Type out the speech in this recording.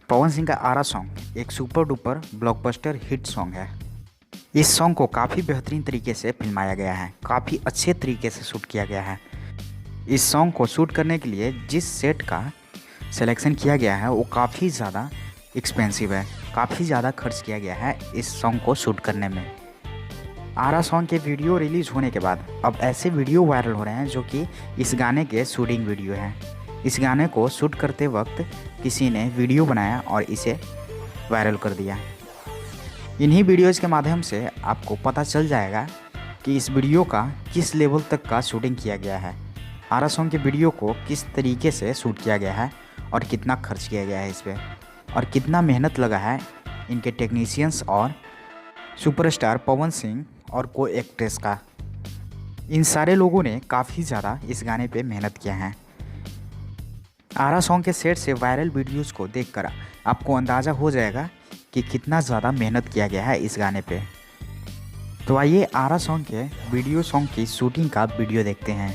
पवन सिंह का आरा सॉन्ग एक super duper blockbuster hit song है। इस सॉन्ग को काफ़ी बेहतरीन तरीके से फिल्माया गया है, काफ़ी अच्छे तरीके से शूट किया गया है। इस सॉन्ग को शूट करने के लिए जिस सेट का सिलेक्शन किया गया है वो काफ़ी ज़्यादा एक्सपेंसिव है, काफ़ी ज़्यादा खर्च किया गया है इस सॉन्ग को शूट करने में। आरा सॉन्ग के वीडियो रिलीज़ होने के बाद अब ऐसे वीडियो वायरल हो रहे हैं जो कि इस गाने के शूटिंग वीडियो हैं। इस गाने को शूट करते वक्त किसी ने वीडियो बनाया और इसे वायरल कर दिया। इन्हीं वीडियोज़ के माध्यम से आपको पता चल जाएगा कि इस वीडियो का किस लेवल तक का शूटिंग किया गया है, आरा सॉन्ग के वीडियो को किस तरीके से शूट किया गया है और कितना खर्च किया गया है इस पर, और कितना मेहनत लगा है इनके टेक्नीशियंस और सुपरस्टार पवन सिंह और को एक्ट्रेस का। इन सारे लोगों ने काफ़ी ज़्यादा इस गाने पे मेहनत किया है। आरा सॉन्ग के सेट से वायरल वीडियोस को देखकर आपको अंदाज़ा हो जाएगा कि कितना ज़्यादा मेहनत किया गया है इस गाने पे। तो आइए आरा सॉन्ग के वीडियो सॉन्ग की शूटिंग का वीडियो देखते हैं।